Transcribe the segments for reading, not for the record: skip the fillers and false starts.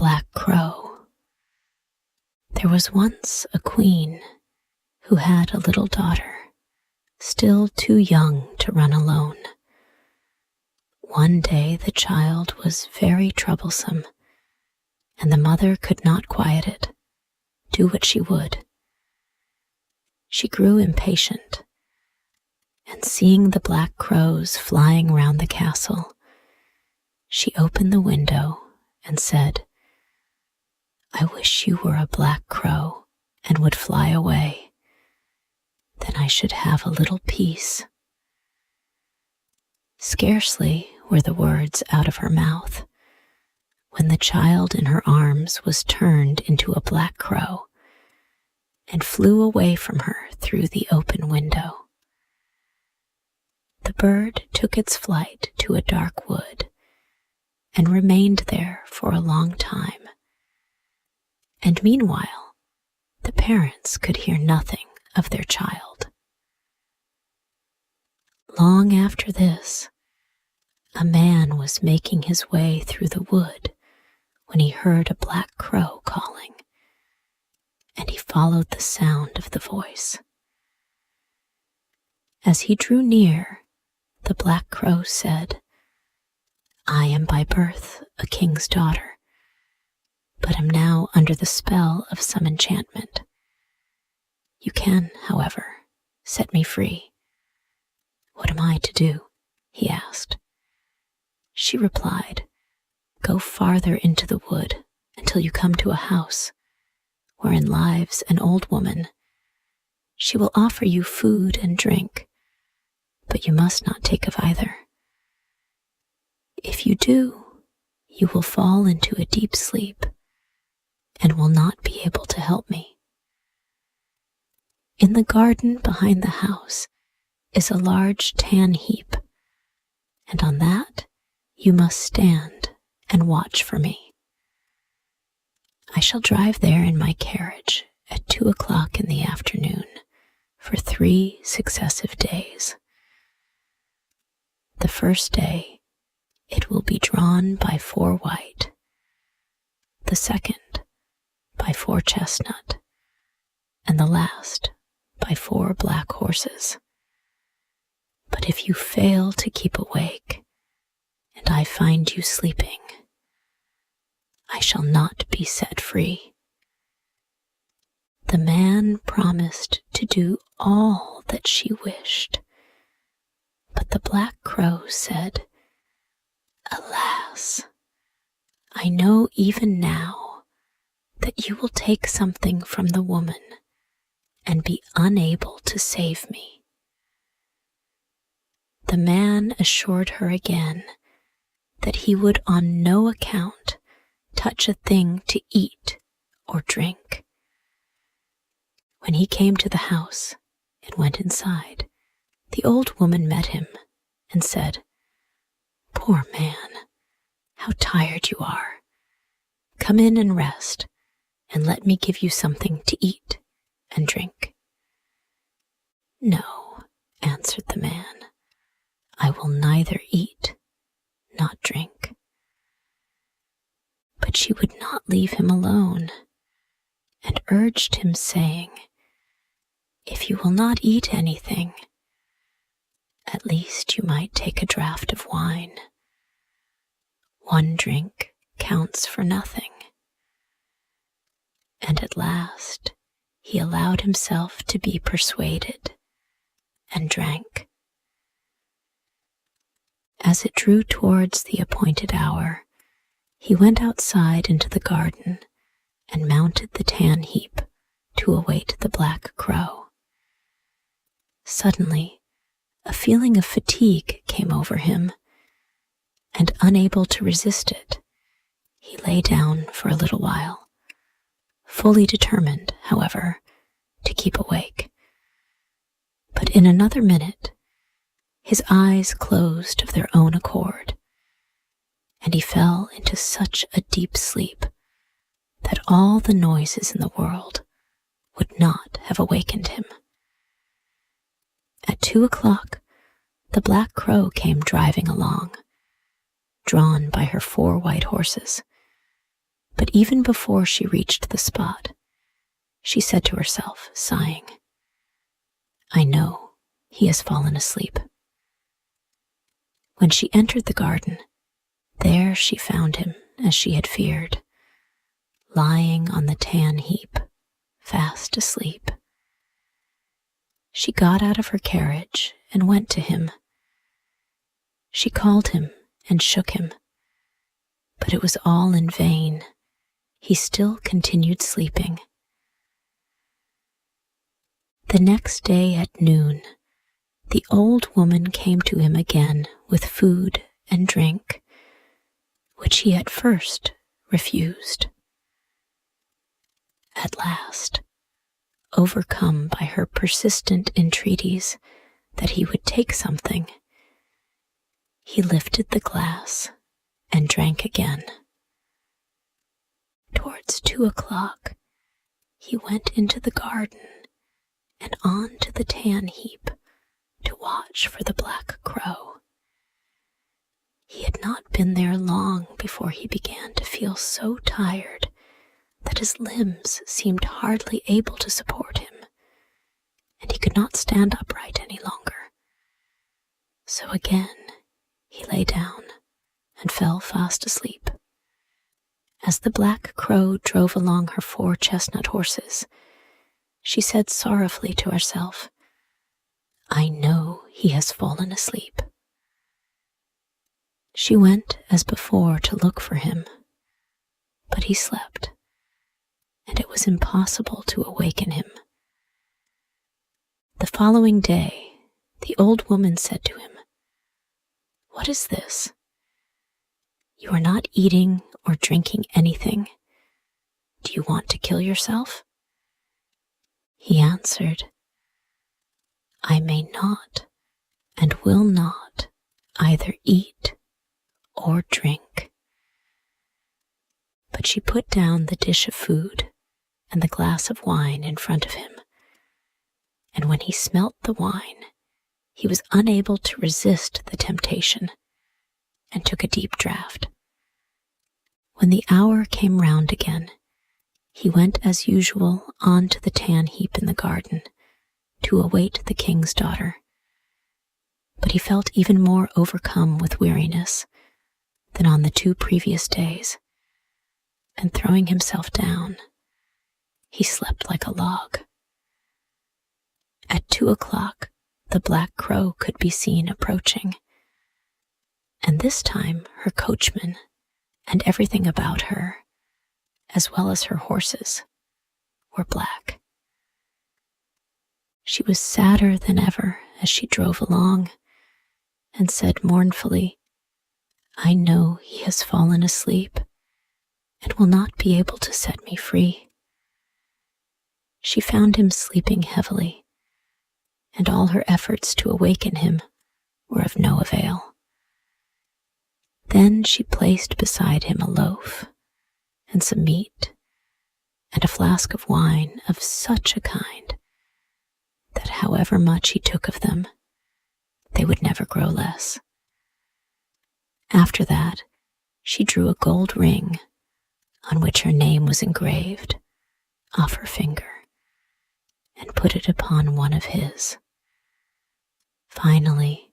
Black Crow. There was once a queen who had a little daughter, still too young to run alone. One day the child was very troublesome, and the mother could not quiet it, do what she would. She grew impatient, and seeing the black crows flying round the castle, she opened the window and said, "I wish you were a black crow and would fly away. Then I should have a little peace." Scarcely were the words out of her mouth when the child in her arms was turned into a black crow and flew away from her through the open window. The bird took its flight to a dark wood and remained there for a long time, and meanwhile the parents could hear nothing of their child. Long after this, a man was making his way through the wood when he heard a black crow calling, and he followed the sound of the voice. As he drew near, the black crow said, "I am by birth a king's daughter, but am now under the spell of some enchantment. You can, however, set me free." "What am I to do?" he asked. She replied, "Go farther into the wood until you come to a house wherein lives an old woman. She will offer you food and drink, but you must not take of either. If you do, you will fall into a deep sleep and will not be able to help me. In the garden behind the house is a large tan heap, and on that you must stand and watch for me. I shall drive there in my carriage at 2 o'clock in the afternoon for 3 successive days. The first day it will be drawn by 4 white, the second by 4 chestnut, and the last by 4 black horses. But if you fail to keep awake, and I find you sleeping, I shall not be set free." The man promised to do all that she wished, but the black crow said, "Alas, I know even now that you will take something from the woman and be unable to save me." The man assured her again that he would on no account touch a thing to eat or drink. When he came to the house and went inside, the old woman met him and said, "Poor man, how tired you are. Come in and rest, and let me give you something to eat and drink." "No," answered the man, "I will neither eat nor drink." But she would not leave him alone, and urged him, saying, "If you will not eat anything, at least you might take a draught of wine. 1 drink counts for nothing." And at last he allowed himself to be persuaded and drank. As it drew towards the appointed hour, he went outside into the garden and mounted the tan heap to await the black crow. Suddenly, a feeling of fatigue came over him, and unable to resist it, he lay down for a little while, fully determined, however, to keep awake. But in another minute, his eyes closed of their own accord, and he fell into such a deep sleep that all the noises in the world would not have awakened him. At 2 o'clock, the black crow came driving along, drawn by her 4 white horses, but But even before she reached the spot, she said to herself, sighing, "I know he has fallen asleep." When she entered the garden, there she found him as she had feared, lying on the tan heap, fast asleep. She got out of her carriage and went to him. She called him and shook him, but it was all in vain. He still continued sleeping. The next day at noon, the old woman came to him again with food and drink, which he at first refused. At last, overcome by her persistent entreaties that he would take something, he lifted the glass and drank again. Towards 2 o'clock, he went into the garden and on to the tan heap to watch for the black crow. He had not been there long before he began to feel so tired that his limbs seemed hardly able to support him, and he could not stand upright any longer. So again he lay down and fell fast asleep. As the black crow drove along her 4 chestnut horses, she said sorrowfully to herself, "I know he has fallen asleep." She went as before to look for him, but he slept, and it was impossible to awaken him. The following day, the old woman said to him, "What is this? You are not eating or drinking anything. Do you want to kill yourself?" He answered, "I may not and will not either eat or drink." But she put down the dish of food and the glass of wine in front of him, and when he smelt the wine, he was unable to resist the temptation and took a deep draught. When the hour came round again, he went as usual on to the tan heap in the garden to await the king's daughter. But he felt even more overcome with weariness than on the 2 previous days, and throwing himself down, he slept like a log. At 2 o'clock, the black crow could be seen approaching, and this time her coachman and everything about her, as well as her horses, were black. She was sadder than ever as she drove along, and said mournfully, "I know he has fallen asleep and will not be able to set me free." She found him sleeping heavily, and all her efforts to awaken him were of no avail. Then she placed beside him a loaf and some meat and a flask of wine of such a kind that however much he took of them, they would never grow less. After that, she drew a gold ring on which her name was engraved off her finger and put it upon one of his. Finally,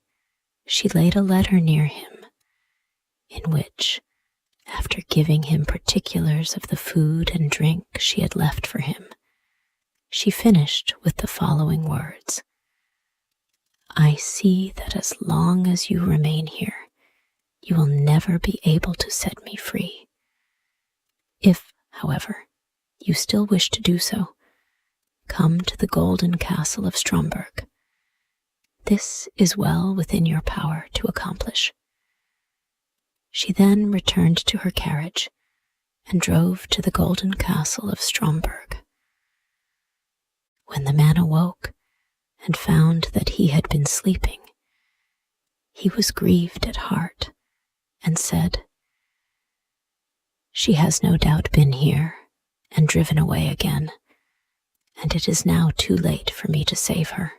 she laid a letter near him in which, after giving him particulars of the food and drink she had left for him, she finished with the following words: "I see that as long as you remain here, you will never be able to set me free. If, however, you still wish to do so, come to the golden castle of Stromberg. This is well within your power to accomplish." She then returned to her carriage and drove to the golden castle of Stromberg. When the man awoke and found that he had been sleeping, he was grieved at heart and said, "She has no doubt been here and driven away again, and it is now too late for me to save her."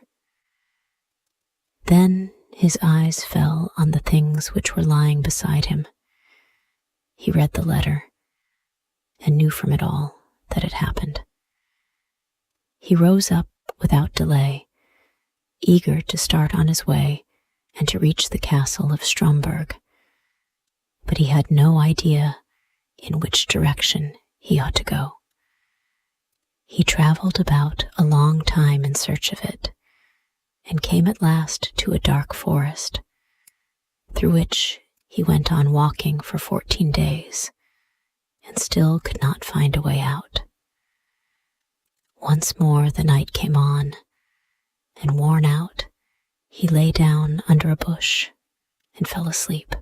Then his eyes fell on the things which were lying beside him. He read the letter and knew from it all that had happened. He rose up without delay, eager to start on his way and to reach the castle of Stromberg, but he had no idea in which direction he ought to go. He traveled about a long time in search of it, and came at last to a dark forest, through which he went on walking for 14 days, and still could not find a way out. Once more the night came on, and worn out, he lay down under a bush and fell asleep.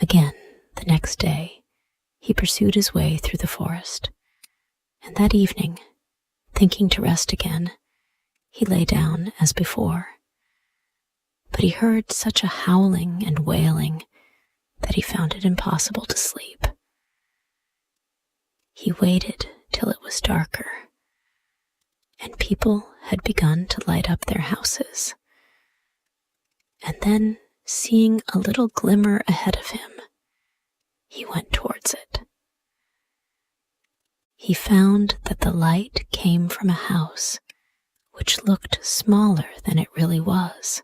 Again, the next day, he pursued his way through the forest, and that evening, thinking to rest again, he lay down as before. But he heard such a howling and wailing that he found it impossible to sleep. He waited till it was darker, and people had begun to light up their houses. And then, seeing a little glimmer ahead of him, he went towards it. He found that the light came from a house which looked smaller than it really was,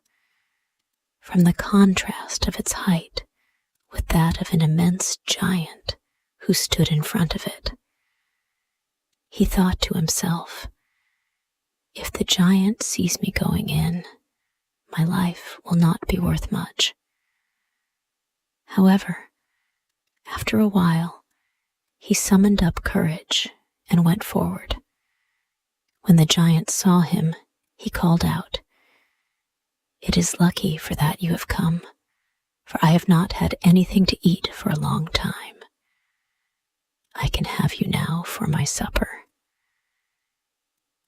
from the contrast of its height with that of an immense giant who stood in front of it. He thought to himself, "If the giant sees me going in, my life will not be worth much." However, after a while, he summoned up courage and went forward. When the giant saw him, he called out, "It is lucky for that you have come, for I have not had anything to eat for a long time. I can have you now for my supper."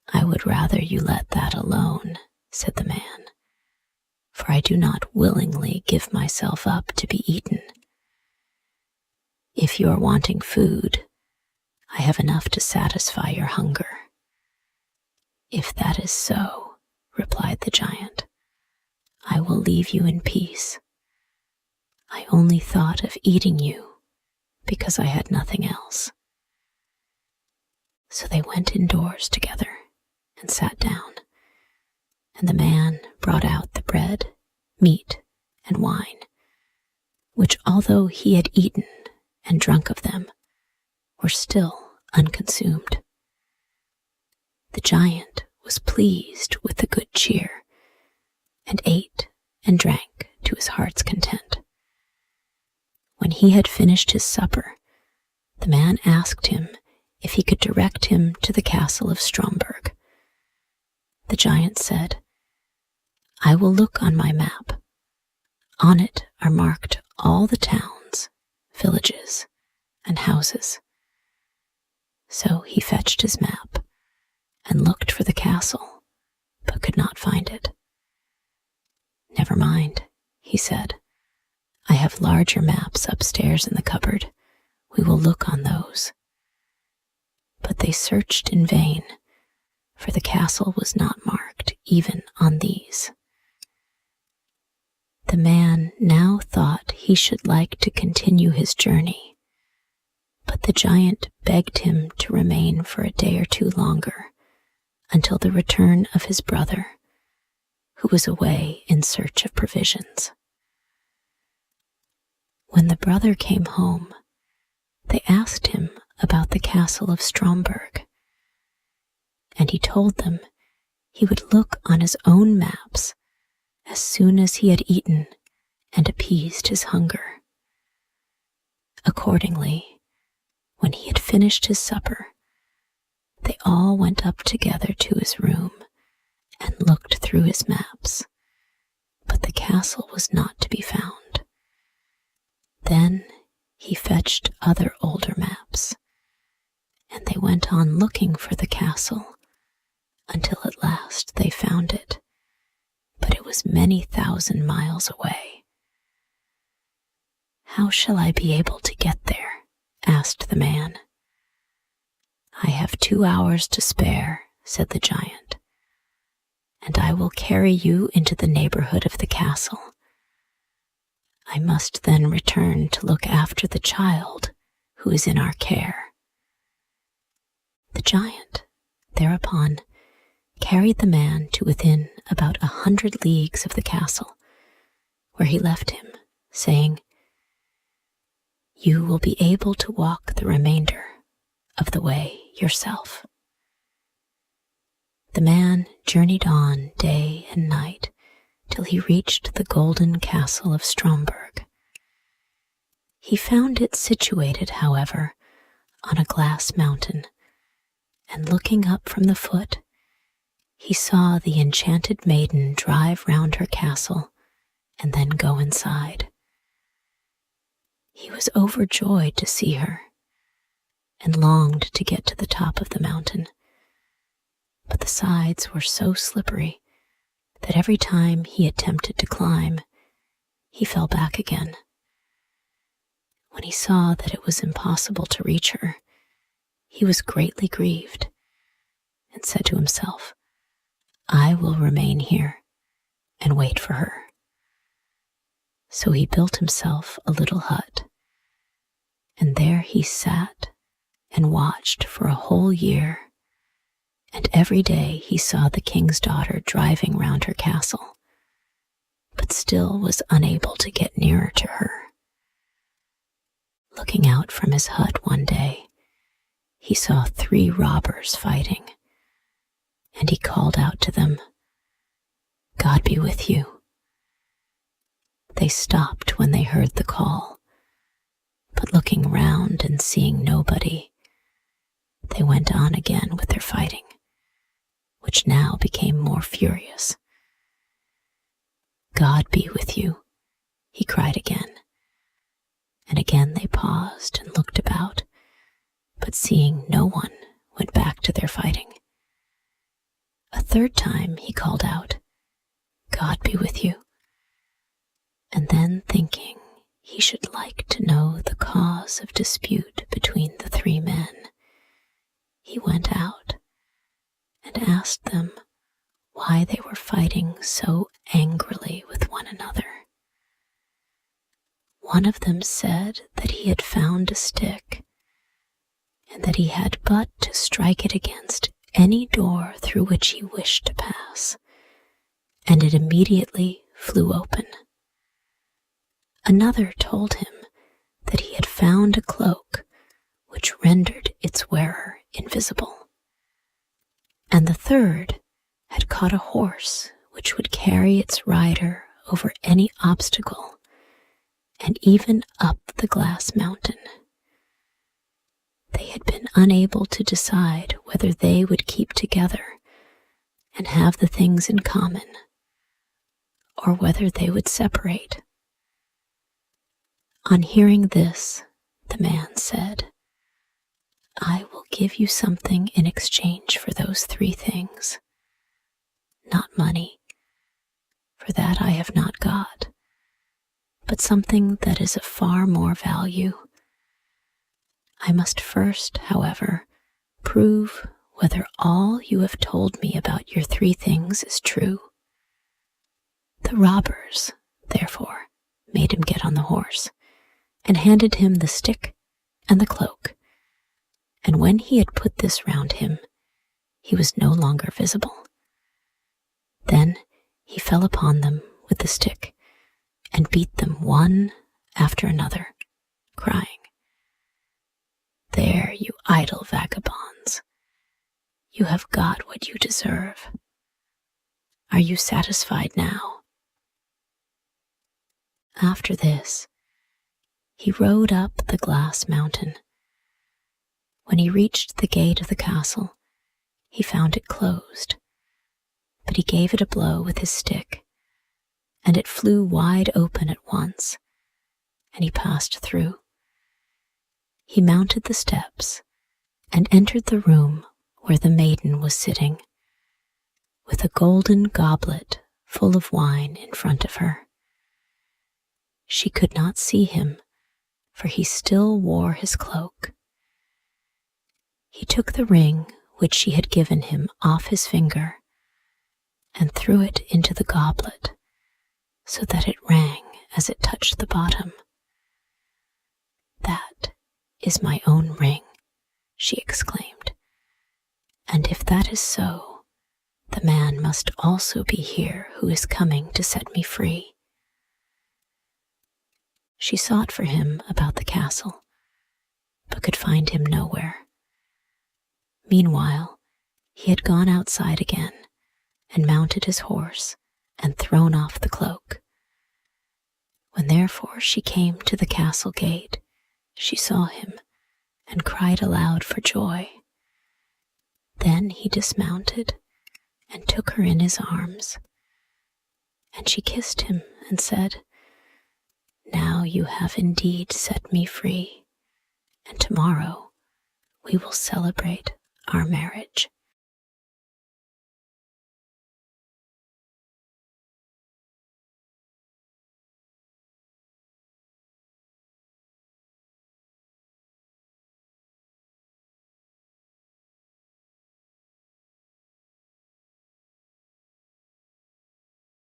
"I would rather you let that alone," said the man, "for I do not willingly give myself up to be eaten. If you are wanting food, I have enough to satisfy your hunger." "If that is so," replied the giant, "I will leave you in peace. I only thought of eating you because I had nothing else." So they went indoors together and sat down, and the man brought out the bread, meat, and wine, which, although he had eaten and drunk of them, were still unconsumed. The giant was pleased with the good cheer, and ate and drank to his heart's content. When he had finished his supper, the man asked him if he could direct him to the castle of Stromberg. The giant said, "I will look on my map. On it are marked all the towns, villages, and houses." So he fetched his map and looked for the castle, but could not find it. "Never mind," he said. "I have larger maps upstairs in the cupboard. We will look on those." But they searched in vain, for the castle was not marked even on these. The man now thought he should like to continue his journey, but the giant begged him to remain for a day or two longer, until the return of his brother, who was away in search of provisions. When the brother came home, they asked him about the castle of Stromberg, and he told them he would look on his own maps as soon as he had eaten and appeased his hunger. Accordingly, when he had finished his supper, they all went up together to his room and looked through his maps, but the castle was not to be found. Then he fetched other older maps, and they went on looking for the castle until at last they found it, but it was many thousand miles away. "How shall I be able to get there?" asked the man. "I have 2 hours to spare," said the giant, "and I will carry you into the neighborhood of the castle. I must then return to look after the child who is in our care." The giant, thereupon, carried the man to within about 100 leagues of the castle, where he left him, saying, "You will be able to walk the remainder of the way yourself." The man journeyed on day and night till he reached the golden castle of Stromberg. He found it situated, however, on a glass mountain, and looking up from the foot, he saw the enchanted maiden drive round her castle and then go inside. He was overjoyed to see her, and longed to get to the top of the mountain, but the sides were so slippery that every time he attempted to climb, he fell back again. When he saw that it was impossible to reach her, he was greatly grieved, and said to himself, "I will remain here and wait for her." So he built himself a little hut, and there he sat and watched for a whole year, and every day he saw the king's daughter driving round her castle, but still was unable to get nearer to her. Looking out from his hut one day, he saw 3 robbers fighting, and he called out to them, "God be with you." They stopped when they heard the call, but looking round and seeing nobody, they went on again with their fighting, which now became more furious. "God be with you," he cried again, and again they paused and looked about, but seeing no one, went back to their fighting. A third time he called out, "God be with you," and then thinking he should like to know the cause of dispute between the 3 men, he went out and asked them why they were fighting so angrily with one another. One of them said that he had found a stick, and that he had but to strike it against any door through which he wished to pass, and it immediately flew open. Another told him that he had found a cloak which rendered its wearer invisible, and the third had caught a horse which would carry its rider over any obstacle and even up the glass mountain. They had been unable to decide whether they would keep together and have the things in common, or whether they would separate. On hearing this, the man said, "I will give you something in exchange for those 3 things. Not money, for that I have not got, but something that is of far more value. I must first, however, prove whether all you have told me about your 3 things is true." The robbers, therefore, made him get on the horse, and handed him the stick and the cloak, and when he had put this round him, he was no longer visible. Then he fell upon them with the stick, and beat them one after another, crying, "There, you idle vagabonds, you have got what you deserve. Are you satisfied now?" After this, he rode up the glass mountain. When he reached the gate of the castle, he found it closed, but he gave it a blow with his stick, and it flew wide open at once, and he passed through. He mounted the steps and entered the room where the maiden was sitting, with a golden goblet full of wine in front of her. She could not see him, for he still wore his cloak. He took the ring which she had given him off his finger and threw it into the goblet, so that it rang as it touched the bottom. That is my own ring," she exclaimed. "And if that is so, the man must also be here who is coming to set me free." She sought for him about the castle, but could find him nowhere. Meanwhile, he had gone outside again and mounted his horse and thrown off the cloak. When therefore she came to the castle gate, she saw him and cried aloud for joy. Then he dismounted and took her in his arms, and she kissed him and said, "Now you have indeed set me free, and tomorrow we will celebrate our marriage."